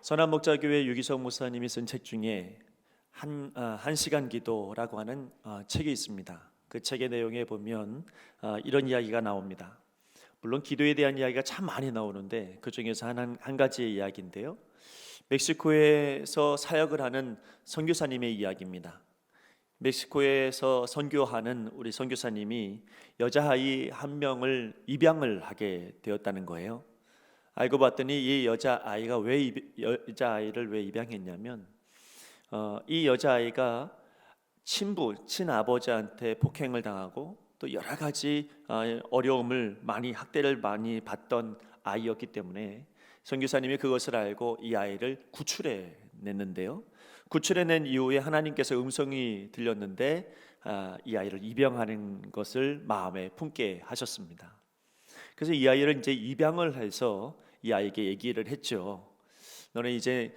선한목자교회 유기성 목사님이 쓴 책 중에 한 시간 기도라고 하는 책이 있습니다. 그 책의 내용에 보면 이런 이야기가 나옵니다. 물론 기도에 대한 이야기가 참 많이 나오는데 그 중에서 한 가지의 이야기인데요. 멕시코에서 사역을 하는 선교사님의 이야기입니다. 멕시코에서 선교하는 우리 선교사님이 여자아이 한 명을 입양을 하게 되었다는 거예요. 알고 봤더니 이 여자아이가 여자아이를 왜 입양했냐면 이 여자아이가 친아버지한테 폭행을 당하고 또 여러 가지 어려움을 학대를 많이 받던 아이였기 때문에 선교사님이 그것을 알고 이 아이를 구출해 냈는데요. 구출해낸 이후에 하나님께서 음성이 들렸는데 이 아이를 입양하는 것을 마음에 품게 하셨습니다. 그래서 이 아이를 이제 입양을 해서 이 아이에게 얘기를 했죠. 너는 이제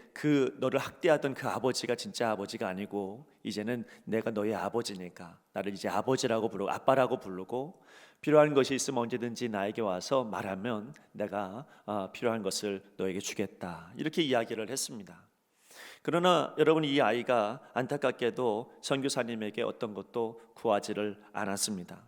너를 학대하던 그 아버지가 진짜 아버지가 아니고 이제는 내가 너의 아버지니까 나를 이제 아버지라고 부르고 아빠라고 부르고 필요한 것이 있으면 언제든지 나에게 와서 말하면 내가 필요한 것을 너에게 주겠다. 이렇게 이야기를 했습니다. 그러나 여러분, 이 아이가 안타깝게도 선교사님에게 어떤 것도 구하지를 않았습니다.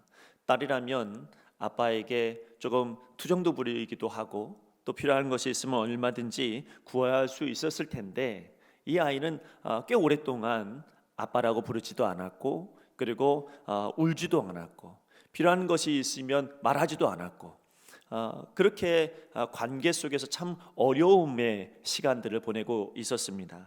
딸이라면 아빠에게 조금 투정도 부리기도 하고 또 필요한 것이 있으면 얼마든지 구할 수 있었을 텐데 이 아이는 꽤 오랫동안 아빠라고 부르지도 않았고 그리고 울지도 않았고 필요한 것이 있으면 말하지도 않았고 그렇게 관계 속에서 참 어려움의 시간들을 보내고 있었습니다.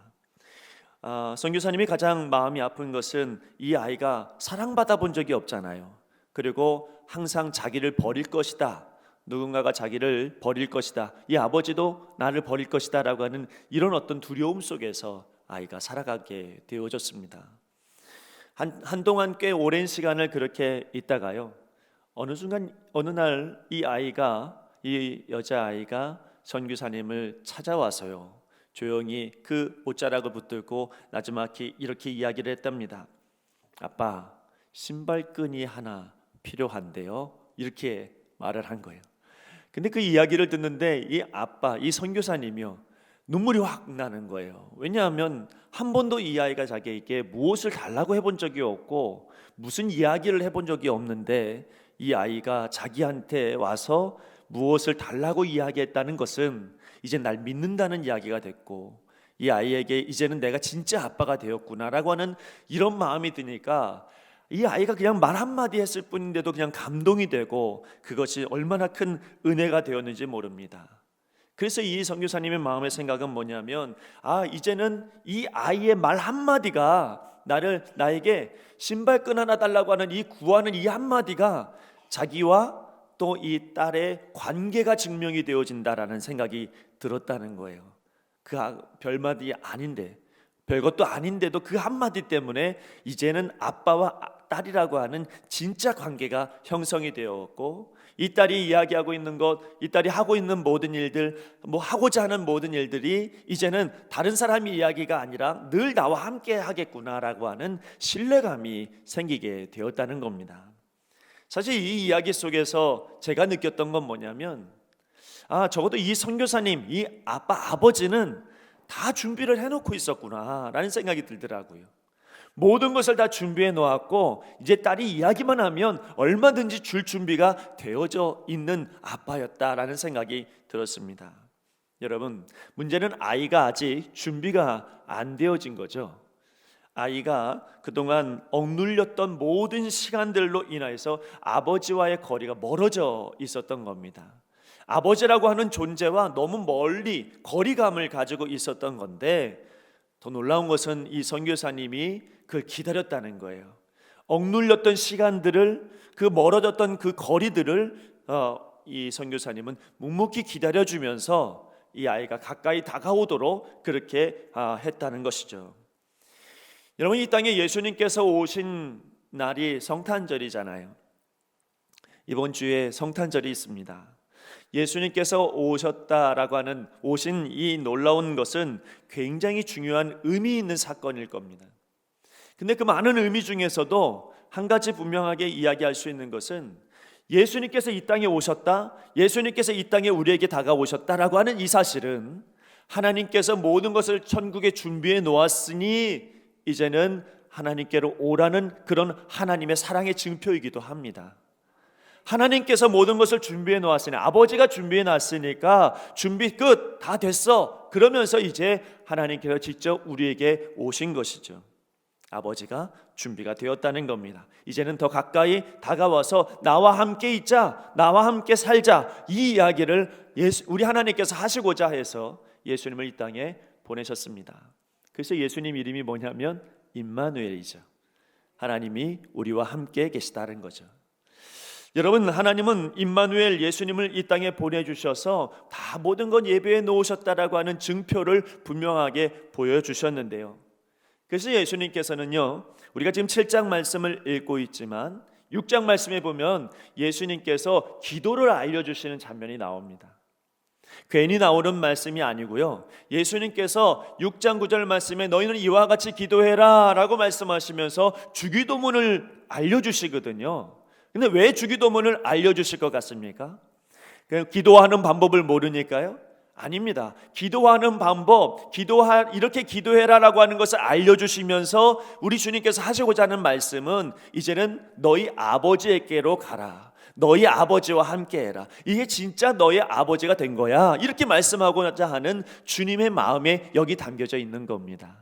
선교사님이 가장 마음이 아픈 것은 이 아이가 사랑받아 본 적이 없잖아요. 그리고 항상 자기를 버릴 것이다, 누군가가 자기를 버릴 것이다, 이 아버지도 나를 버릴 것이다 라고 하는 이런 어떤 두려움 속에서 아이가 살아가게 되어졌습니다. 한동안 꽤 오랜 시간을 그렇게 있다가요, 어느 순간 어느 날 이 여자아이가 선교사님을 찾아와서요, 조용히 그 옷자락을 붙들고 나지막히 이렇게 이야기를 했답니다. 아빠, 신발끈이 하나 필요한데요. 이렇게 말을 한 거예요. 근데 그 이야기를 듣는데 이 선교사님이요, 눈물이 확 나는 거예요. 왜냐하면 한 번도 이 아이가 자기에게 무엇을 달라고 해본 적이 없고 무슨 이야기를 해본 적이 없는데 이 아이가 자기한테 와서 무엇을 달라고 이야기했다는 것은 이제 날 믿는다는 이야기가 됐고 이 아이에게 이제는 내가 진짜 아빠가 되었구나라고 하는 이런 마음이 드니까 이 아이가 그냥 말 한마디 했을 뿐인데도 그냥 감동이 되고 그것이 얼마나 큰 은혜가 되었는지 모릅니다. 그래서 이 선교사님의 마음의 생각은 뭐냐면 이제는 이 아이의 말 한마디가 나에게 신발끈 하나 달라고 하는 이 구하는 이 한마디가 자기와 또 이 딸의 관계가 증명이 되어진다라는 생각이 들었다는 거예요. 그 별말이 아닌데, 별것도 아닌데도 그 한마디 때문에 이제는 아빠와 딸이라고 하는 진짜 관계가 형성이 되었고 이 딸이 이야기하고 있는 것, 이 딸이 하고 있는 모든 일들, 하고자 하는 모든 일들이 이제는 다른 사람의 이야기가 아니라 늘 나와 함께 하겠구나라고 하는 신뢰감이 생기게 되었다는 겁니다. 사실 이 이야기 속에서 제가 느꼈던 건 뭐냐면 적어도 이 선교사님, 이 아버지는 다 준비를 해놓고 있었구나 라는 생각이 들더라고요. 모든 것을 다 준비해 놓았고 이제 딸이 이야기만 하면 얼마든지 줄 준비가 되어져 있는 아빠였다라는 생각이 들었습니다. 여러분, 문제는 아이가 아직 준비가 안 되어진 거죠. 아이가 그동안 억눌렸던 모든 시간들로 인하여서 아버지와의 거리가 멀어져 있었던 겁니다. 아버지라고 하는 존재와 너무 멀리 거리감을 가지고 있었던 건데 더 놀라운 것은 이 선교사님이 그걸 기다렸다는 거예요. 억눌렸던 시간들을, 그 멀어졌던 그 거리들을 이 선교사님은 묵묵히 기다려주면서 이 아이가 가까이 다가오도록 그렇게 했다는 것이죠. 여러분, 이 땅에 예수님께서 오신 날이 성탄절이잖아요. 이번 주에 성탄절이 있습니다. 예수님께서 오셨다라고 하는 오신 이 놀라운 것은 굉장히 중요한 의미 있는 사건일 겁니다. 근데 그 많은 의미 중에서도 한 가지 분명하게 이야기할 수 있는 것은 예수님께서 이 땅에 오셨다, 예수님께서 이 땅에 우리에게 다가오셨다라고 하는 이 사실은 하나님께서 모든 것을 천국에 준비해 놓았으니 이제는 하나님께로 오라는 그런 하나님의 사랑의 증표이기도 합니다. 하나님께서 모든 것을 준비해 놓았으니, 아버지가 준비해 놨으니까 준비 끝, 다 됐어. 그러면서 이제 하나님께서 직접 우리에게 오신 것이죠. 아버지가 준비가 되었다는 겁니다. 이제는 더 가까이 다가와서 나와 함께 있자, 나와 함께 살자, 이 이야기를 우리 하나님께서 하시고자 해서 예수님을 이 땅에 보내셨습니다. 그래서 예수님 이름이 뭐냐면 임마누엘이죠. 하나님이 우리와 함께 계시다는 거죠. 여러분, 하나님은 임마누엘 예수님을 이 땅에 보내주셔서 다 모든 건 예배해 놓으셨다라고 하는 증표를 분명하게 보여주셨는데요. 그래서 예수님께서는요, 우리가 지금 7장 말씀을 읽고 있지만 6장 말씀에 보면 예수님께서 기도를 알려주시는 장면이 나옵니다. 괜히 나오는 말씀이 아니고요, 예수님께서 6장 9절 말씀에 너희는 이와 같이 기도해라 라고 말씀하시면서 주기도문을 알려주시거든요. 근데 왜 주기도문을 알려주실 것 같습니까? 그냥 기도하는 방법을 모르니까요? 아닙니다. 기도하는 방법, 이렇게 기도해라라고 하는 것을 알려주시면서 우리 주님께서 하시고자 하는 말씀은 이제는 너희 아버지에게로 가라, 너희 아버지와 함께해라, 이게 진짜 너희 아버지가 된 거야, 이렇게 말씀하고자 하는 주님의 마음에 여기 담겨져 있는 겁니다.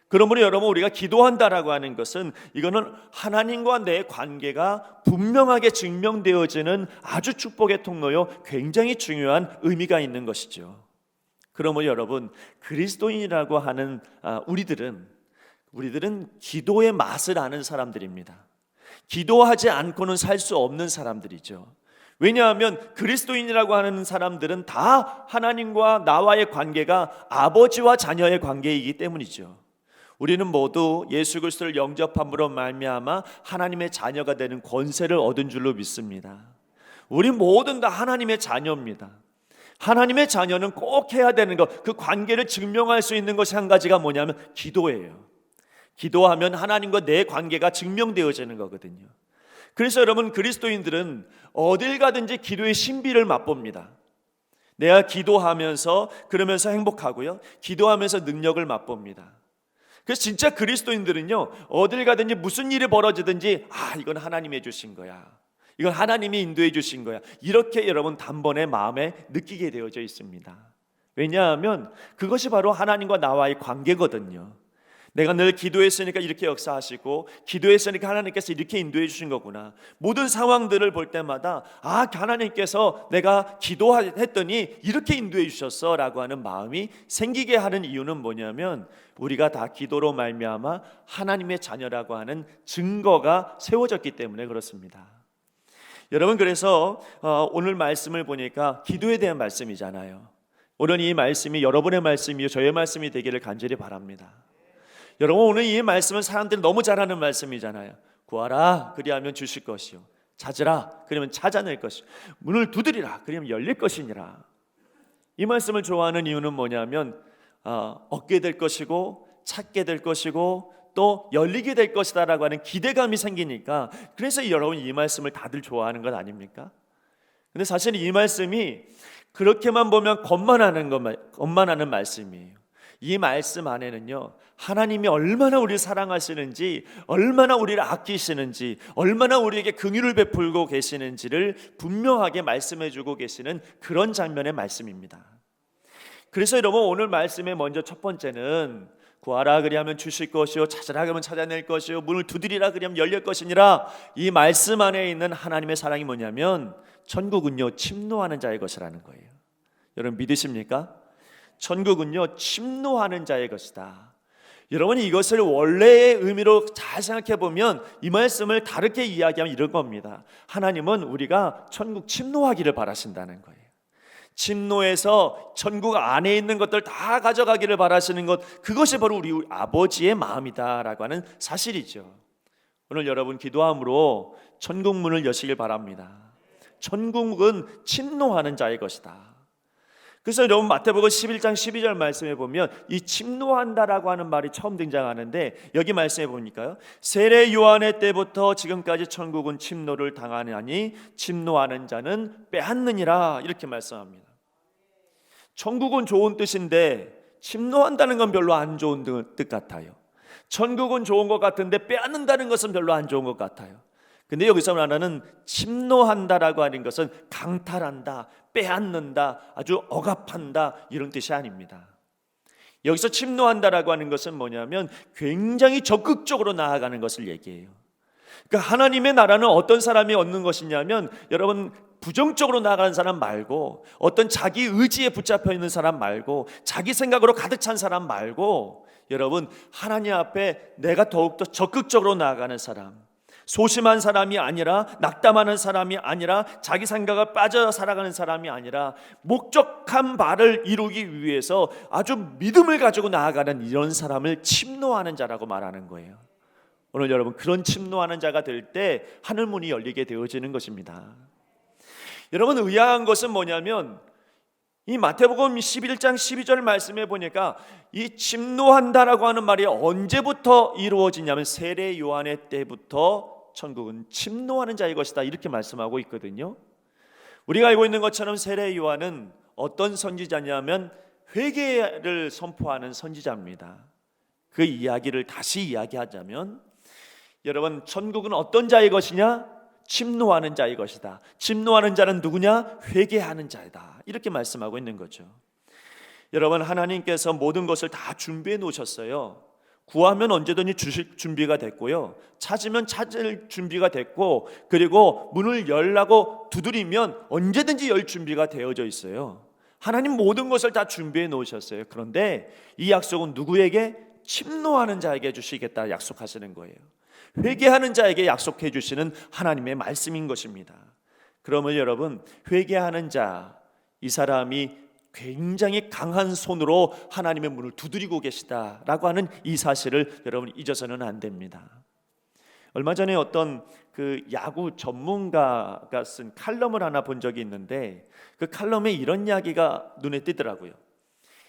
그러므로 여러분, 우리가 기도한다라고 하는 것은 이거는 하나님과 내 관계가 분명하게 증명되어지는 아주 축복의 통로요, 굉장히 중요한 의미가 있는 것이죠. 그러므로 여러분, 그리스도인이라고 하는 우리들은 기도의 맛을 아는 사람들입니다. 기도하지 않고는 살 수 없는 사람들이죠. 왜냐하면 그리스도인이라고 하는 사람들은 다 하나님과 나와의 관계가 아버지와 자녀의 관계이기 때문이죠. 우리는 모두 예수 그리스도를 영접함으로 말미암아 하나님의 자녀가 되는 권세를 얻은 줄로 믿습니다. 우리 모든 다 하나님의 자녀입니다. 하나님의 자녀는 꼭 해야 되는 것, 그 관계를 증명할 수 있는 것이 한 가지가 뭐냐면 기도예요. 기도하면 하나님과 내 관계가 증명되어지는 거거든요. 그래서 여러분, 그리스도인들은 어딜 가든지 기도의 신비를 맛봅니다. 내가 기도하면서 그러면서 행복하고요, 기도하면서 능력을 맛봅니다. 그래서 진짜 그리스도인들은요, 어딜 가든지 무슨 일이 벌어지든지 이건 하나님이 해주신 거야, 이건 하나님이 인도해 주신 거야, 이렇게 여러분 단번에 마음에 느끼게 되어져 있습니다. 왜냐하면 그것이 바로 하나님과 나와의 관계거든요. 내가 늘 기도했으니까 이렇게 역사하시고, 기도했으니까 하나님께서 이렇게 인도해 주신 거구나. 모든 상황들을 볼 때마다 하나님께서 내가 기도했더니 이렇게 인도해 주셨어 라고 하는 마음이 생기게 하는 이유는 뭐냐면, 우리가 다 기도로 말미암아 하나님의 자녀라고 하는 증거가 세워졌기 때문에 그렇습니다. 여러분, 그래서 오늘 말씀을 보니까 기도에 대한 말씀이잖아요. 오늘 이 말씀이 여러분의 말씀이요, 저의 말씀이 되기를 간절히 바랍니다. 여러분, 오늘 이 말씀은 사람들이 너무 잘 아는 말씀이잖아요. 구하라 그리하면 주실 것이요, 찾으라 그러면 찾아낼 것이요, 문을 두드리라 그러면 열릴 것이니라. 이 말씀을 좋아하는 이유는 뭐냐면 얻게 될 것이고 찾게 될 것이고 또 열리게 될 것이다 라고 하는 기대감이 생기니까, 그래서 여러분 이 말씀을 다들 좋아하는 것 아닙니까? 근데 사실 이 말씀이 그렇게만 보면 겉만 하는 말씀이에요. 이 말씀 안에는요, 하나님이 얼마나 우리를 사랑하시는지, 얼마나 우리를 아끼시는지, 얼마나 우리에게 긍휼을 베풀고 계시는지를 분명하게 말씀해주고 계시는 그런 장면의 말씀입니다. 그래서 여러분, 오늘 말씀의 먼저 첫 번째는 구하라 그리하면 주실 것이요, 찾으라 그러면 찾아낼 것이요, 문을 두드리라 그러면 열릴 것이니라. 이 말씀 안에 있는 하나님의 사랑이 뭐냐면, 천국은요 침노하는 자의 것이라는 거예요. 여러분 믿으십니까? 천국은요 침노하는 자의 것이다. 여러분이 이것을 원래의 의미로 잘 생각해 보면 이 말씀을 다르게 이야기하면 이런 겁니다. 하나님은 우리가 천국 침노하기를 바라신다는 거예요. 침노해서 천국 안에 있는 것들 다 가져가기를 바라시는 것, 그것이 바로 우리 아버지의 마음이다라고 하는 사실이죠. 오늘 여러분 기도함으로 천국 문을 여시길 바랍니다. 천국은 침노하는 자의 것이다. 그래서 여러분 마태복음 11장 12절 말씀에 보면 이 침노한다라고 하는 말이 처음 등장하는데, 여기 말씀해 보니까요, 세례 요한의 때부터 지금까지 천국은 침노를 당하니 침노하는 자는 빼앗느니라, 이렇게 말씀합니다. 천국은 좋은 뜻인데 침노한다는 건 별로 안 좋은 뜻 같아요. 천국은 좋은 것 같은데 빼앗는다는 것은 별로 안 좋은 것 같아요. 근데 여기서 말하는 침노한다라고 하는 것은 강탈한다, 빼앗는다, 아주 억압한다 이런 뜻이 아닙니다. 여기서 침노한다라고 하는 것은 뭐냐면 굉장히 적극적으로 나아가는 것을 얘기해요. 그러니까 하나님의 나라는 어떤 사람이 얻는 것이냐면, 여러분, 부정적으로 나아가는 사람 말고, 어떤 자기 의지에 붙잡혀 있는 사람 말고, 자기 생각으로 가득 찬 사람 말고, 여러분, 하나님 앞에 내가 더욱더 적극적으로 나아가는 사람, 소심한 사람이 아니라, 낙담하는 사람이 아니라, 자기 생각에 빠져 살아가는 사람이 아니라, 목적한 바를 이루기 위해서 아주 믿음을 가지고 나아가는 이런 사람을 침노하는 자라고 말하는 거예요. 오늘 여러분, 그런 침노하는 자가 될 때 하늘 문이 열리게 되어지는 것입니다. 여러분, 의아한 것은 뭐냐면, 이 마태복음 11장 12절 말씀에 보니까 이 침노한다라고 하는 말이 언제부터 이루어지냐면 세례 요한의 때부터 천국은 침노하는 자의 것이다 이렇게 말씀하고 있거든요. 우리가 알고 있는 것처럼 세례 요한은 어떤 선지자냐면 회개를 선포하는 선지자입니다. 그 이야기를 다시 이야기하자면, 여러분, 천국은 어떤 자의 것이냐? 침노하는 자의 것이다. 침노하는 자는 누구냐? 회개하는 자이다. 이렇게 말씀하고 있는 거죠. 여러분, 하나님께서 모든 것을 다 준비해 놓으셨어요. 구하면 언제든지 주실 준비가 됐고요, 찾으면 찾을 준비가 됐고, 그리고 문을 열라고 두드리면 언제든지 열 준비가 되어져 있어요. 하나님 모든 것을 다 준비해 놓으셨어요. 그런데 이 약속은 누구에게? 침노하는 자에게 주시겠다 약속하시는 거예요. 회개하는 자에게 약속해 주시는 하나님의 말씀인 것입니다. 그러면 여러분, 회개하는 자, 이 사람이 굉장히 강한 손으로 하나님의 문을 두드리고 계시다라고 하는 이 사실을 여러분 잊어서는 안 됩니다. 얼마 전에 어떤 그 야구 전문가가 쓴 칼럼을 하나 본 적이 있는데, 그 칼럼에 이런 이야기가 눈에 띄더라고요.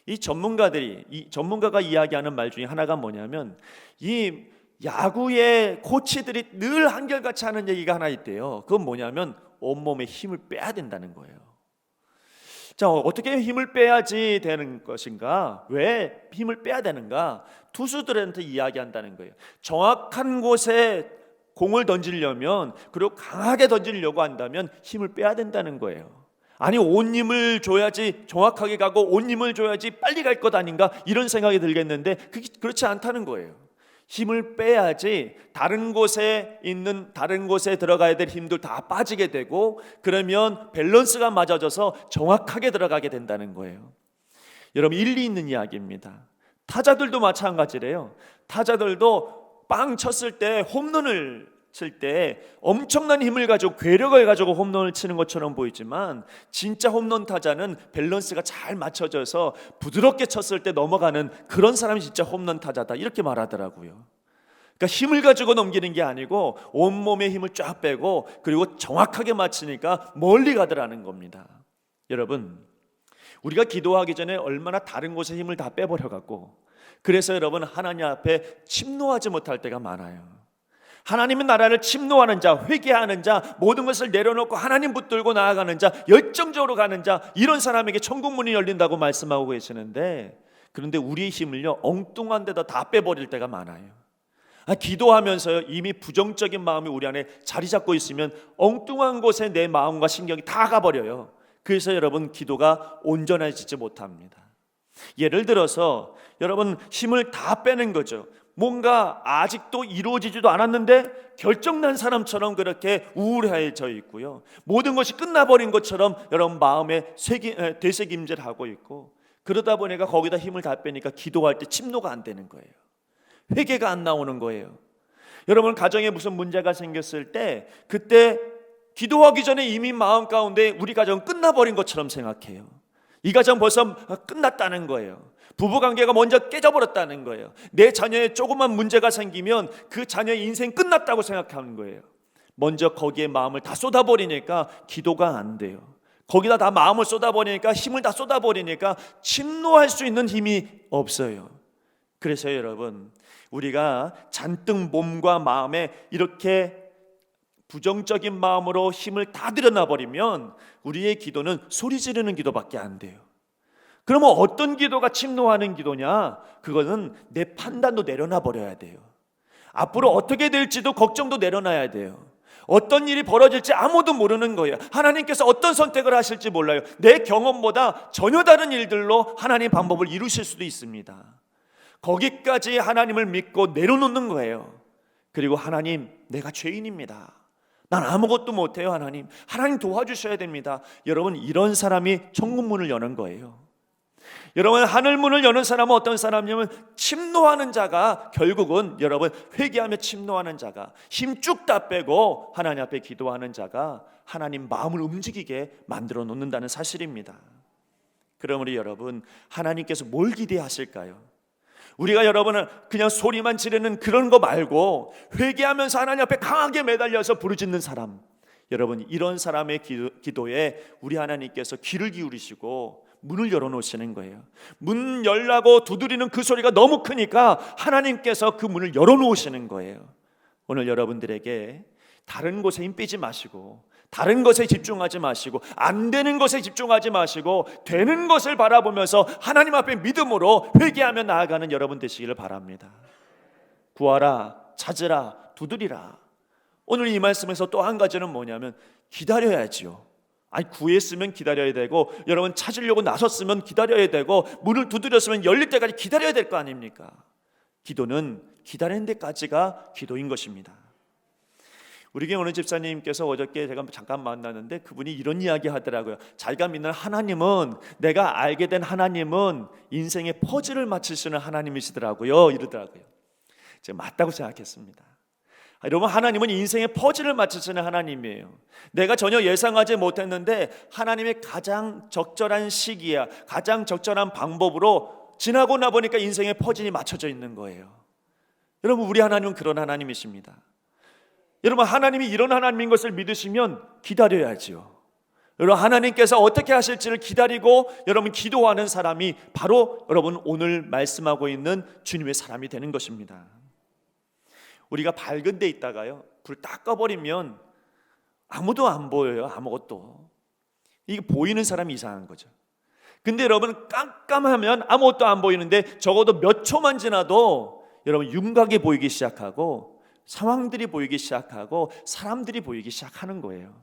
이 전문가가 이야기하는 말 중에 하나가 뭐냐면, 이 야구의 코치들이 늘 한결같이 하는 얘기가 하나 있대요. 그건 뭐냐면 온몸에 힘을 빼야 된다는 거예요. 자, 어떻게 힘을 빼야지 되는 것인가? 왜 힘을 빼야 되는가? 투수들한테 이야기한다는 거예요. 정확한 곳에 공을 던지려면, 그리고 강하게 던지려고 한다면 힘을 빼야 된다는 거예요. 아니, 온 힘을 줘야지 정확하게 가고 온 힘을 줘야지 빨리 갈 것 아닌가? 이런 생각이 들겠는데 그게 그렇지 않다는 거예요. 힘을 빼야지 다른 곳에 들어가야 될 힘도 다 빠지게 되고, 그러면 밸런스가 맞아져서 정확하게 들어가게 된다는 거예요. 여러분, 일리 있는 이야기입니다. 타자들도 마찬가지래요. 타자들도 빵 쳤을 때, 홈런을 칠 때 엄청난 힘을 가지고, 괴력을 가지고 홈런을 치는 것처럼 보이지만, 진짜 홈런 타자는 밸런스가 잘 맞춰져서 부드럽게 쳤을 때 넘어가는 그런 사람이 진짜 홈런 타자다 이렇게 말하더라고요. 그러니까 힘을 가지고 넘기는 게 아니고 온몸에 힘을 쫙 빼고, 그리고 정확하게 맞추니까 멀리 가더라는 겁니다. 여러분, 우리가 기도하기 전에 얼마나 다른 곳에 힘을 다 빼버려 갖고, 그래서 여러분, 하나님 앞에 침노하지 못할 때가 많아요. 하나님의 나라를 침노하는 자, 회개하는 자, 모든 것을 내려놓고 하나님 붙들고 나아가는 자, 열정적으로 가는 자, 이런 사람에게 천국 문이 열린다고 말씀하고 계시는데, 그런데 우리의 힘을요 엉뚱한 데다 다 빼버릴 때가 많아요. 기도하면서요 이미 부정적인 마음이 우리 안에 자리 잡고 있으면 엉뚱한 곳에 내 마음과 신경이 다 가버려요. 그래서 여러분, 기도가 온전해지지 못합니다. 예를 들어서 여러분, 힘을 다 빼는 거죠. 뭔가 아직도 이루어지지도 않았는데 결정난 사람처럼 그렇게 우울해져 있고요, 모든 것이 끝나버린 것처럼 여러분 마음에 되새김질하고 있고, 그러다 보니까 거기다 힘을 다 빼니까 기도할 때 침노가 안 되는 거예요. 회개가 안 나오는 거예요. 여러분, 가정에 무슨 문제가 생겼을 때 그때 기도하기 전에 이미 마음 가운데 우리 가정은 끝나버린 것처럼 생각해요. 이 가정 벌써 끝났다는 거예요. 부부관계가 먼저 깨져버렸다는 거예요. 내 자녀에 조그만 문제가 생기면 그 자녀의 인생 끝났다고 생각하는 거예요. 먼저 거기에 마음을 다 쏟아버리니까 기도가 안 돼요. 거기다 다 마음을 쏟아버리니까, 힘을 다 쏟아버리니까 침노할 수 있는 힘이 없어요. 그래서 여러분, 우리가 잔뜩 몸과 마음에 이렇게 부정적인 마음으로 힘을 다 들여놔버리면 우리의 기도는 소리 지르는 기도밖에 안 돼요. 그러면 어떤 기도가 침노하는 기도냐? 그거는 내 판단도 내려놔 버려야 돼요. 앞으로 어떻게 될지도 걱정도 내려놔야 돼요. 어떤 일이 벌어질지 아무도 모르는 거예요. 하나님께서 어떤 선택을 하실지 몰라요. 내 경험보다 전혀 다른 일들로 하나님 방법을 이루실 수도 있습니다. 거기까지 하나님을 믿고 내려놓는 거예요. 그리고 하나님, 내가 죄인입니다. 난 아무것도 못해요. 하나님 도와주셔야 됩니다. 여러분, 이런 사람이 천국문을 여는 거예요. 여러분, 하늘문을 여는 사람은 어떤 사람이냐면 침노하는 자가, 결국은 여러분 회개하며 침노하는 자가, 힘 쭉 다 빼고 하나님 앞에 기도하는 자가 하나님 마음을 움직이게 만들어 놓는다는 사실입니다. 그러므로 여러분, 하나님께서 뭘 기대하실까요? 우리가 여러분은 그냥 소리만 지르는 그런 거 말고 회개하면서 하나님 앞에 강하게 매달려서 부르짖는 사람, 여러분, 이런 사람의 기도에 우리 하나님께서 귀를 기울이시고 문을 열어놓으시는 거예요. 문 열라고 두드리는 그 소리가 너무 크니까 하나님께서 그 문을 열어놓으시는 거예요. 오늘 여러분들에게 다른 곳에 힘 빼지 마시고, 다른 것에 집중하지 마시고, 안 되는 것에 집중하지 마시고, 되는 것을 바라보면서 하나님 앞에 믿음으로 회개하며 나아가는 여러분 되시기를 바랍니다. 구하라, 찾으라, 두드리라. 오늘 이 말씀에서 또 한 가지는 뭐냐면 기다려야지요. 구했으면 기다려야 되고, 여러분 찾으려고 나섰으면 기다려야 되고, 문을 두드렸으면 열릴 때까지 기다려야 될 거 아닙니까? 기도는 기다리는 데까지가 기도인 것입니다. 우리 교회 어느 집사님께서 어저께 제가 잠깐 만났는데 그분이 이런 이야기 하더라고요. 자기가 믿는 하나님은, 내가 알게 된 하나님은 인생의 퍼즐을 맞추시는 하나님이시더라고요. 이러더라고요. 제가 맞다고 생각했습니다. 여러분, 하나님은 인생의 퍼즐을 맞추시는 하나님이에요. 내가 전혀 예상하지 못했는데 하나님의 가장 적절한 시기야, 가장 적절한 방법으로 지나고 나보니까 인생의 퍼즐이 맞춰져 있는 거예요. 여러분, 우리 하나님은 그런 하나님이십니다. 여러분, 하나님이 이런 하나님인 것을 믿으시면 기다려야지요. 여러분, 하나님께서 어떻게 하실지를 기다리고 여러분 기도하는 사람이 바로 여러분 오늘 말씀하고 있는 주님의 사람이 되는 것입니다. 우리가 밝은 데 있다가요, 불 딱 꺼버리면 아무도 안 보여요. 아무것도. 이게 보이는 사람이 이상한 거죠. 근데 여러분, 깜깜하면 아무것도 안 보이는데 적어도 몇 초만 지나도 여러분 윤곽이 보이기 시작하고, 상황들이 보이기 시작하고, 사람들이 보이기 시작하는 거예요.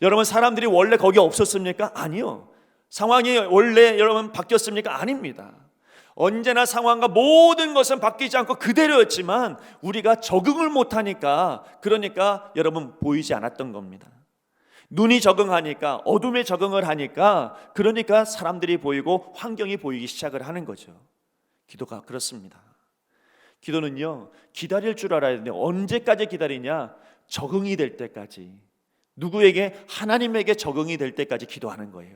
여러분, 사람들이 원래 거기 없었습니까? 아니요. 상황이 원래 여러분 바뀌었습니까? 아닙니다. 언제나 상황과 모든 것은 바뀌지 않고 그대로였지만 우리가 적응을 못하니까, 그러니까 여러분 보이지 않았던 겁니다. 눈이 적응하니까, 어둠에 적응을 하니까, 그러니까 사람들이 보이고 환경이 보이기 시작을 하는 거죠. 기도가 그렇습니다. 기도는요, 기다릴 줄 알아야 되는데 언제까지 기다리냐? 적응이 될 때까지, 누구에게? 하나님에게 적응이 될 때까지 기도하는 거예요.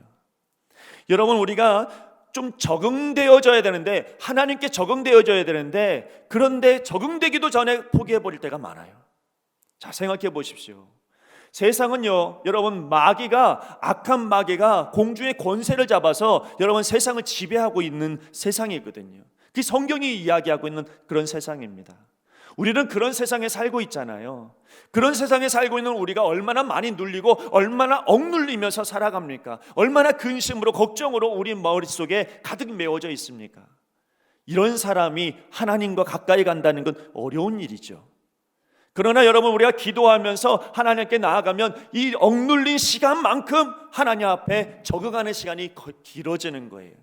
여러분, 우리가 좀 적응되어져야 되는데, 하나님께 적응되어져야 되는데, 그런데 적응되기도 전에 포기해버릴 때가 많아요. 자, 생각해 보십시오. 세상은요, 여러분 악한 마귀가 공중의 권세를 잡아서 여러분 세상을 지배하고 있는 세상이거든요. 그 성경이 이야기하고 있는 그런 세상입니다. 우리는 그런 세상에 살고 있잖아요. 그런 세상에 살고 있는 우리가 얼마나 많이 눌리고 얼마나 억눌리면서 살아갑니까? 얼마나 근심으로 걱정으로 우리 머릿속에 가득 메워져 있습니까? 이런 사람이 하나님과 가까이 간다는 건 어려운 일이죠. 그러나 여러분, 우리가 기도하면서 하나님께 나아가면 이 억눌린 시간만큼 하나님 앞에 적응하는 시간이 길어지는 거예요.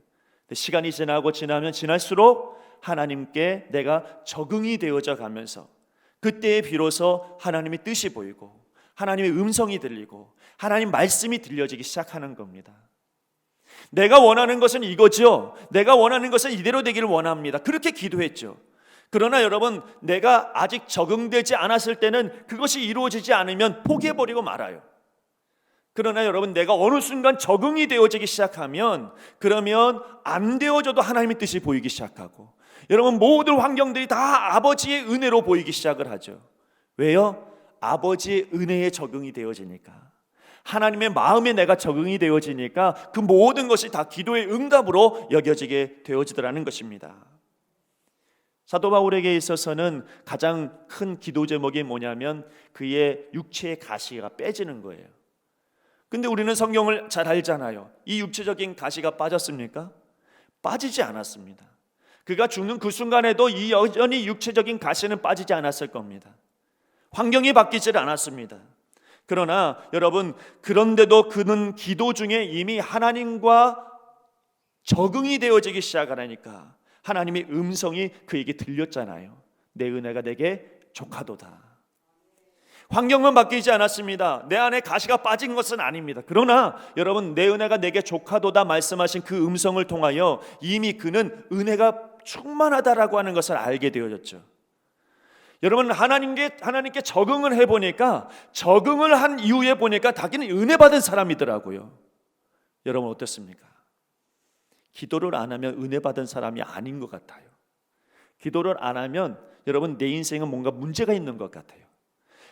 시간이 지나면 지날수록 하나님께 내가 적응이 되어져 가면서, 그때에 비로소 하나님의 뜻이 보이고 하나님의 음성이 들리고 하나님 말씀이 들려지기 시작하는 겁니다. 내가 원하는 것은 이거죠. 내가 원하는 것은 이대로 되기를 원합니다. 그렇게 기도했죠. 그러나 여러분, 내가 아직 적응되지 않았을 때는 그것이 이루어지지 않으면 포기해버리고 말아요. 그러나 여러분, 내가 어느 순간 적응이 되어지기 시작하면, 그러면 안 되어져도 하나님의 뜻이 보이기 시작하고, 여러분 모든 환경들이 다 아버지의 은혜로 보이기 시작을 하죠. 왜요? 아버지의 은혜에 적응이 되어지니까, 하나님의 마음에 내가 적응이 되어지니까 그 모든 것이 다 기도의 응답으로 여겨지게 되어지더라는 것입니다. 사도 바울에게 있어서는 가장 큰 기도 제목이 뭐냐면 그의 육체의 가시가 빼지는 거예요. 근데 우리는 성경을 잘 알잖아요. 이 육체적인 가시가 빠졌습니까? 빠지지 않았습니다. 그가 죽는 그 순간에도 이 여전히 육체적인 가시는 빠지지 않았을 겁니다. 환경이 바뀌질 않았습니다. 그러나 여러분, 그런데도 그는 기도 중에 이미 하나님과 적응이 되어지기 시작하니까 하나님의 음성이 그에게 들렸잖아요. 내 은혜가 내게 족하도다. 환경은 바뀌지 않았습니다. 내 안에 가시가 빠진 것은 아닙니다. 그러나 여러분, 내 은혜가 내게 족하도다 말씀하신 그 음성을 통하여 이미 그는 은혜가 충만하다라고 하는 것을 알게 되어졌죠. 여러분, 하나님께 적응을 해보니까, 적응을 한 이후에 보니까 자기는 은혜 받은 사람이더라고요. 여러분 어떻습니까? 기도를 안 하면 은혜 받은 사람이 아닌 것 같아요. 기도를 안 하면 여러분, 내 인생은 뭔가 문제가 있는 것 같아요.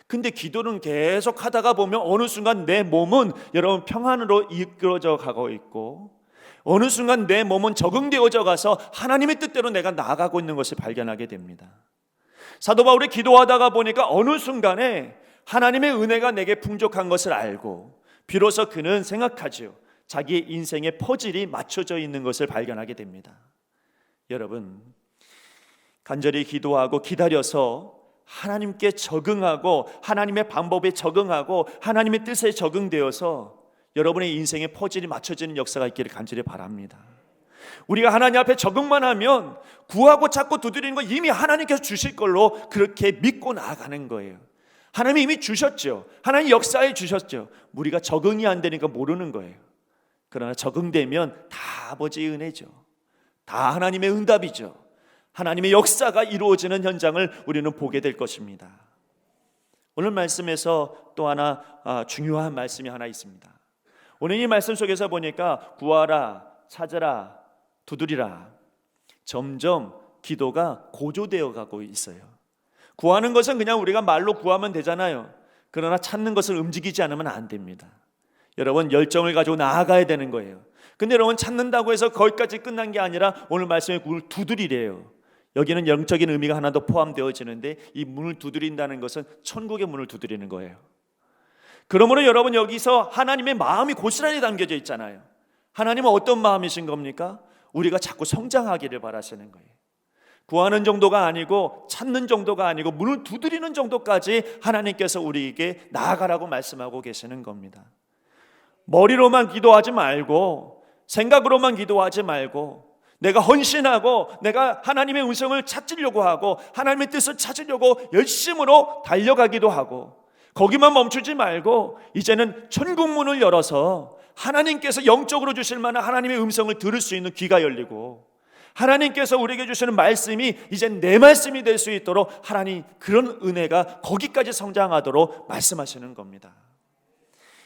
근데 기도는 계속 하다가 보면 어느 순간 내 몸은 여러분 평안으로 이끌어져 가고 있고, 어느 순간 내 몸은 적응되어져 가서 하나님의 뜻대로 내가 나아가고 있는 것을 발견하게 됩니다. 사도 바울이 기도하다가 보니까 어느 순간에 하나님의 은혜가 내게 풍족한 것을 알고, 비로소 그는 생각하죠. 자기의 인생의 퍼즐이 맞춰져 있는 것을 발견하게 됩니다. 여러분, 간절히 기도하고 기다려서 하나님께 적응하고, 하나님의 방법에 적응하고, 하나님의 뜻에 적응되어서 여러분의 인생의 퍼즐이 맞춰지는 역사가 있기를 간절히 바랍니다. 우리가 하나님 앞에 적응만 하면 구하고 찾고 두드리는 거 이미 하나님께서 주실 걸로 그렇게 믿고 나아가는 거예요. 하나님이 이미 주셨죠. 하나님 역사에 주셨죠. 우리가 적응이 안 되니까 모르는 거예요. 그러나 적응되면 다 아버지의 은혜죠. 다 하나님의 응답이죠. 하나님의 역사가 이루어지는 현장을 우리는 보게 될 것입니다. 오늘 말씀에서 또 하나 중요한 말씀이 하나 있습니다. 오늘 이 말씀 속에서 보니까 구하라, 찾으라, 두드리라, 점점 기도가 고조되어 가고 있어요. 구하는 것은 그냥 우리가 말로 구하면 되잖아요. 그러나 찾는 것을 움직이지 않으면 안 됩니다. 여러분, 열정을 가지고 나아가야 되는 거예요. 근데 여러분, 찾는다고 해서 거기까지 끝난 게 아니라 오늘 말씀에 문을 두드리래요. 여기는 영적인 의미가 하나 더 포함되어지는데, 이 문을 두드린다는 것은 천국의 문을 두드리는 거예요. 그러므로 여러분, 여기서 하나님의 마음이 고스란히 담겨져 있잖아요. 하나님은 어떤 마음이신 겁니까? 우리가 자꾸 성장하기를 바라시는 거예요. 구하는 정도가 아니고, 찾는 정도가 아니고, 문을 두드리는 정도까지 하나님께서 우리에게 나아가라고 말씀하고 계시는 겁니다. 머리로만 기도하지 말고, 생각으로만 기도하지 말고, 내가 헌신하고 내가 하나님의 음성을 찾으려고 하고 하나님의 뜻을 찾으려고 열심으로 달려가기도 하고, 거기만 멈추지 말고 이제는 천국 문을 열어서 하나님께서 영적으로 주실 만한 하나님의 음성을 들을 수 있는 귀가 열리고, 하나님께서 우리에게 주시는 말씀이 이제 내 말씀이 될 수 있도록 하나님, 그런 은혜가 거기까지 성장하도록 말씀하시는 겁니다.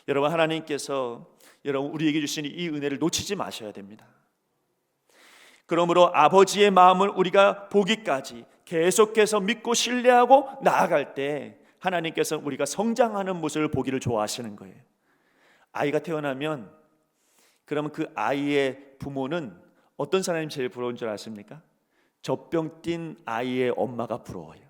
여러분, 하나님께서 여러분 우리에게 주시는 이 은혜를 놓치지 마셔야 됩니다. 그러므로 아버지의 마음을 우리가 보기까지 계속해서 믿고 신뢰하고 나아갈 때 하나님께서 우리가 성장하는 모습을 보기를 좋아하시는 거예요. 아이가 태어나면 그러면 그 아이의 부모는 어떤 사람이 제일 부러운 줄 아십니까? 젖병 띈 아이의 엄마가 부러워요.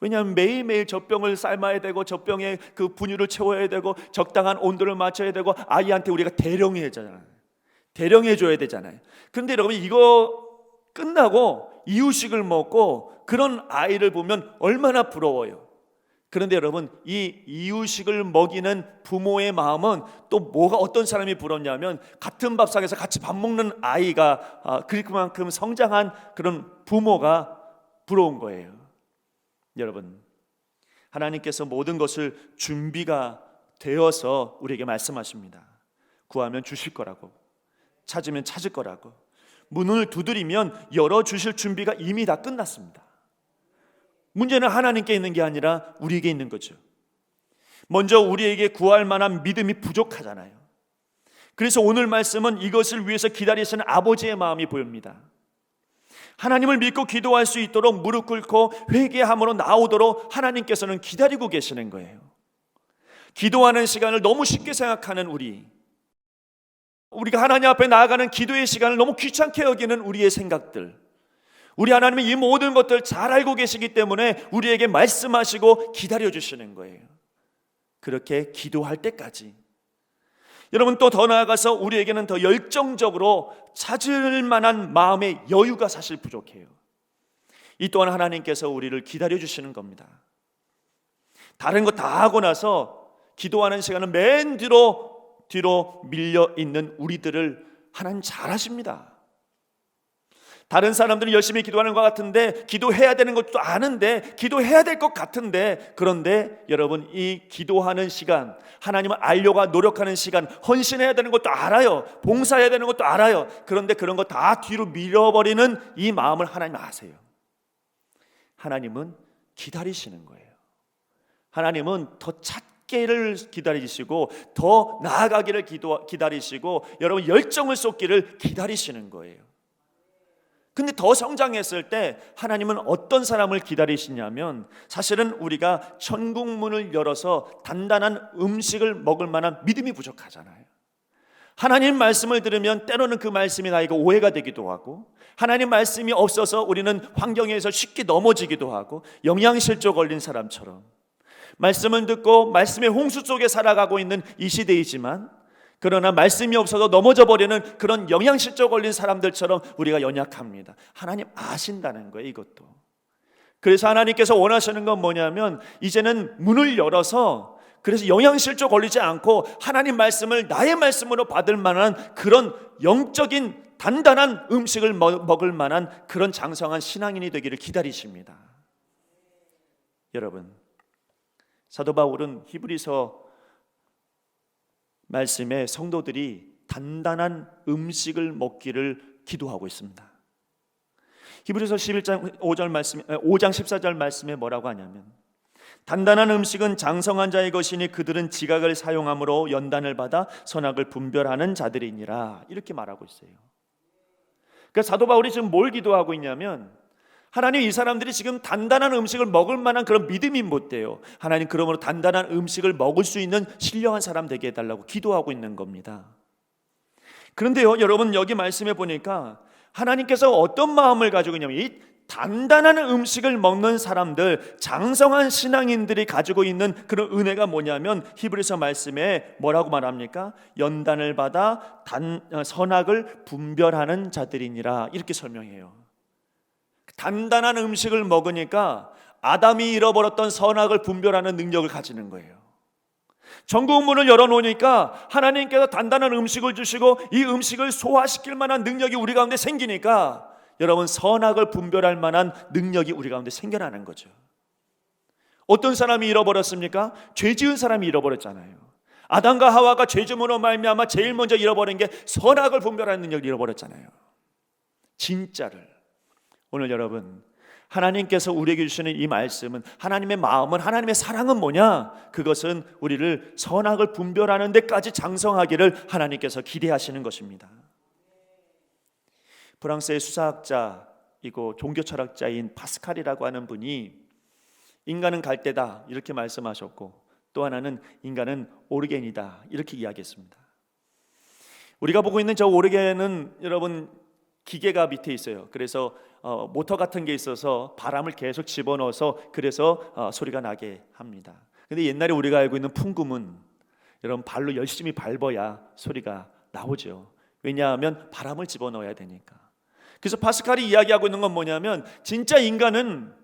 왜냐하면 매일매일 젖병을 삶아야 되고, 젖병에 그 분유를 채워야 되고, 적당한 온도를 맞춰야 되고, 아이한테 우리가 대령해줘야 되잖아요. 그런데 여러분, 이거 끝나고 이유식을 먹고 그런 아이를 보면 얼마나 부러워요. 그런데 여러분, 이 이유식을 먹이는 부모의 마음은 또 뭐가, 어떤 사람이 부럽냐면 같은 밥상에서 같이 밥 먹는 아이가 그만큼 성장한 그런 부모가 부러운 거예요. 여러분, 하나님께서 모든 것을 준비가 되어서 우리에게 말씀하십니다. 구하면 주실 거라고, 찾으면 찾을 거라고, 문을 두드리면 열어주실 준비가 이미 다 끝났습니다. 문제는 하나님께 있는 게 아니라 우리에게 있는 거죠. 먼저 우리에게 구할 만한 믿음이 부족하잖아요. 그래서 오늘 말씀은 이것을 위해서 기다리시는 아버지의 마음이 보입니다. 하나님을 믿고 기도할 수 있도록 무릎 꿇고 회개함으로 나오도록 하나님께서는 기다리고 계시는 거예요. 기도하는 시간을 너무 쉽게 생각하는 우리가 하나님 앞에 나아가는 기도의 시간을 너무 귀찮게 여기는 우리의 생각들, 우리 하나님은 이 모든 것들 잘 알고 계시기 때문에 우리에게 말씀하시고 기다려주시는 거예요. 그렇게 기도할 때까지 여러분, 또 더 나아가서 우리에게는 더 열정적으로 찾을 만한 마음의 여유가 사실 부족해요. 이 또한 하나님께서 우리를 기다려주시는 겁니다. 다른 거 다 하고 나서 기도하는 시간은 맨 뒤로 밀려 있는 우리들을 하나님 잘 아십니다. 다른 사람들은 열심히 기도하는 것 같은데, 기도해야 되는 것도 아는데, 기도해야 될 것 같은데, 그런데 여러분, 이 기도하는 시간, 하나님을 알려고 노력하는 시간, 헌신해야 되는 것도 알아요. 봉사해야 되는 것도 알아요. 그런데 그런 거 다 뒤로 밀어버리는 이 마음을 하나님 아세요. 하나님은 기다리시는 거예요. 하나님은 더 찾기를 기다리시고, 더 나아가기를 기다리시고, 여러분 열정을 쏟기를 기다리시는 거예요. 근데 더 성장했을 때 하나님은 어떤 사람을 기다리시냐면, 사실은 우리가 천국 문을 열어서 단단한 음식을 먹을 만한 믿음이 부족하잖아요. 하나님 말씀을 들으면 때로는 그 말씀이 나에게 오해가 되기도 하고, 하나님 말씀이 없어서 우리는 환경에서 쉽게 넘어지기도 하고, 영양실조 걸린 사람처럼 말씀을 듣고 말씀의 홍수 속에 살아가고 있는 이 시대이지만, 그러나 말씀이 없어서 넘어져 버리는 그런 영양실조 걸린 사람들처럼 우리가 연약합니다. 하나님 아신다는 거예요, 이것도. 그래서 하나님께서 원하시는 건 뭐냐면, 이제는 문을 열어서, 그래서 영양실조 걸리지 않고 하나님 말씀을 나의 말씀으로 받을 만한 그런 영적인 단단한 음식을 먹을 만한 그런 장성한 신앙인이 되기를 기다리십니다. 여러분, 사도 바울은 히브리서 말씀에 성도들이 단단한 음식을 먹기를 기도하고 있습니다. 히브리서 11장 5장 14절 말씀에 뭐라고 하냐면, 단단한 음식은 장성한 자의 것이니 그들은 지각을 사용함으로 연단을 받아 선악을 분별하는 자들이니라, 이렇게 말하고 있어요. 그러니까 사도 바울이 지금 뭘 기도하고 있냐면, 하나님, 이 사람들이 지금 단단한 음식을 먹을 만한 그런 믿음이 못 돼요. 하나님, 그러므로 단단한 음식을 먹을 수 있는 신령한 사람 되게 해달라고 기도하고 있는 겁니다. 그런데요, 여러분, 여기 말씀해 보니까 하나님께서 어떤 마음을 가지고 있냐면, 이 단단한 음식을 먹는 사람들, 장성한 신앙인들이 가지고 있는 그런 은혜가 뭐냐면, 히브리서 말씀에 뭐라고 말합니까? 연단을 받아 선악을 분별하는 자들이니라, 이렇게 설명해요. 단단한 음식을 먹으니까 아담이 잃어버렸던 선악을 분별하는 능력을 가지는 거예요. 천국 문을 열어놓으니까 하나님께서 단단한 음식을 주시고, 이 음식을 소화시킬 만한 능력이 우리 가운데 생기니까, 여러분, 선악을 분별할 만한 능력이 우리 가운데 생겨나는 거죠. 어떤 사람이 잃어버렸습니까? 죄 지은 사람이 잃어버렸잖아요. 아담과 하와가 죄짐으로 말미암아 제일 먼저 잃어버린 게 선악을 분별하는 능력을 잃어버렸잖아요. 진짜를. 오늘 여러분, 하나님께서 우리에게 주시는 이 말씀은, 하나님의 마음은, 하나님의 사랑은 뭐냐? 그것은 우리를 선악을 분별하는 데까지 장성하기를 하나님께서 기대하시는 것입니다. 프랑스의 수사학자이고 종교철학자인 파스칼이라고 하는 분이 인간은 갈대다, 이렇게 말씀하셨고, 또 하나는 인간은 오르겐이다, 이렇게 이야기했습니다. 우리가 보고 있는 저 오르겐은 여러분, 기계가 밑에 있어요. 그래서 모터 같은 게 있어서 바람을 계속 집어넣어서 그래서 소리가 나게 합니다. 근데 옛날에 우리가 알고 있는 풍금은 여러분, 발로 열심히 밟아야 소리가 나오죠. 왜냐하면 바람을 집어넣어야 되니까. 그래서 파스칼이 이야기하고 있는 건 뭐냐면, 진짜 인간은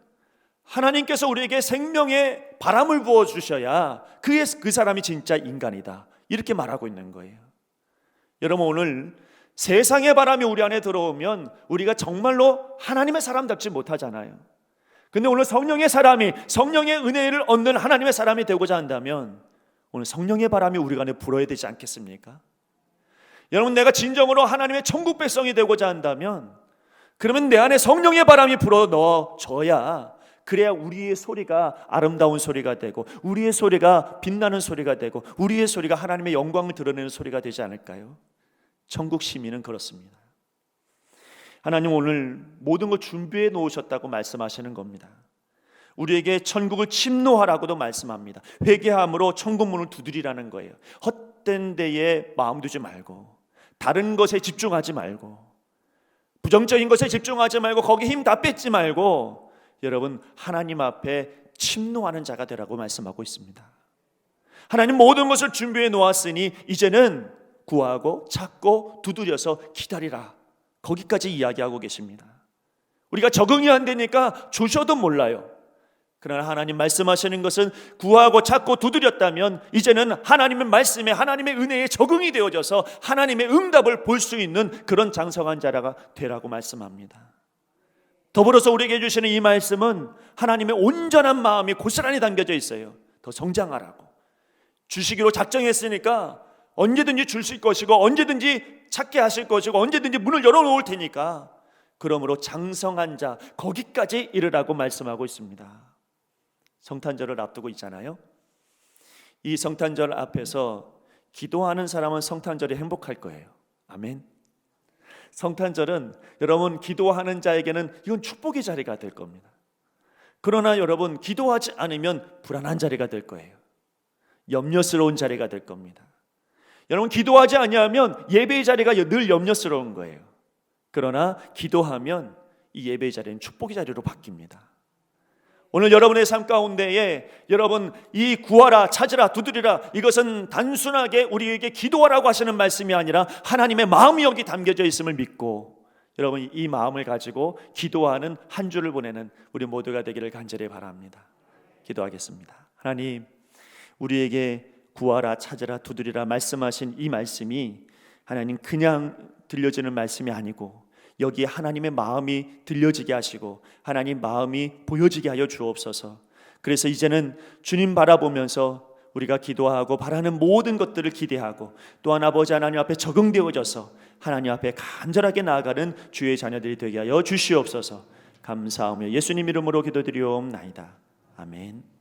하나님께서 우리에게 생명의 바람을 부어주셔야 그 사람이 진짜 인간이다, 이렇게 말하고 있는 거예요. 여러분, 오늘 세상의 바람이 우리 안에 들어오면 우리가 정말로 하나님의 사람답지 못하잖아요. 근데 오늘 성령의 사람이, 성령의 은혜를 얻는 하나님의 사람이 되고자 한다면, 오늘 성령의 바람이 우리 안에 불어야 되지 않겠습니까? 여러분, 내가 진정으로 하나님의 천국 백성이 되고자 한다면, 그러면 내 안에 성령의 바람이 불어 넣어줘야, 그래야 우리의 소리가 아름다운 소리가 되고, 우리의 소리가 빛나는 소리가 되고, 우리의 소리가 하나님의 영광을 드러내는 소리가 되지 않을까요? 천국 시민은 그렇습니다. 하나님 오늘 모든 걸 준비해 놓으셨다고 말씀하시는 겁니다. 우리에게 천국을 침노하라고도 말씀합니다. 회개함으로 천국 문을 두드리라는 거예요. 헛된 데에 마음 두지 말고, 다른 것에 집중하지 말고, 부정적인 것에 집중하지 말고, 거기에 힘 다 뺏지 말고, 여러분, 하나님 앞에 침노하는 자가 되라고 말씀하고 있습니다. 하나님 모든 것을 준비해 놓았으니 이제는 구하고 찾고 두드려서 기다리라. 거기까지 이야기하고 계십니다. 우리가 적응이 안 되니까 주셔도 몰라요. 그러나 하나님 말씀하시는 것은 구하고 찾고 두드렸다면 이제는 하나님의 말씀에, 하나님의 은혜에 적응이 되어져서 하나님의 응답을 볼 수 있는 그런 장성한 자라가 되라고 말씀합니다. 더불어서 우리에게 주시는 이 말씀은 하나님의 온전한 마음이 고스란히 담겨져 있어요. 더 성장하라고. 주시기로 작정했으니까 언제든지 줄 수 있을 것이고 언제든지 찾게 하실 것이고 언제든지 문을 열어놓을 테니까 그러므로 장성한 자 거기까지 이르라고 말씀하고 있습니다. 성탄절을 앞두고 있잖아요. 이 성탄절 앞에서 기도하는 사람은 성탄절이 행복할 거예요. 아멘. 성탄절은 여러분 기도하는 자에게는 이건 축복의 자리가 될 겁니다. 그러나 여러분 기도하지 않으면 불안한 자리가 될 거예요. 염려스러운 자리가 될 겁니다. 여러분 기도하지 아니하면 예배의 자리가 늘 염려스러운 거예요. 그러나 기도하면 이 예배의 자리는 축복의 자리로 바뀝니다. 오늘 여러분의 삶 가운데에 여러분 이 구하라 찾으라 두드리라 이것은 단순하게 우리에게 기도하라고 하시는 말씀이 아니라 하나님의 마음이 여기 담겨져 있음을 믿고 여러분 이 마음을 가지고 기도하는 한 주를 보내는 우리 모두가 되기를 간절히 바랍니다. 기도하겠습니다. 하나님, 우리에게 구하라 찾으라 두드리라 말씀하신 이 말씀이 하나님 그냥 들려지는 말씀이 아니고 여기에 하나님의 마음이 들려지게 하시고 하나님 마음이 보여지게 하여 주옵소서. 그래서 이제는 주님 바라보면서 우리가 기도하고 바라는 모든 것들을 기대하고 또한 아버지 하나님 앞에 적응되어져서 하나님 앞에 간절하게 나아가는 주의 자녀들이 되게 하여 주시옵소서. 감사하며 예수님 이름으로 기도드리옵나이다. 아멘.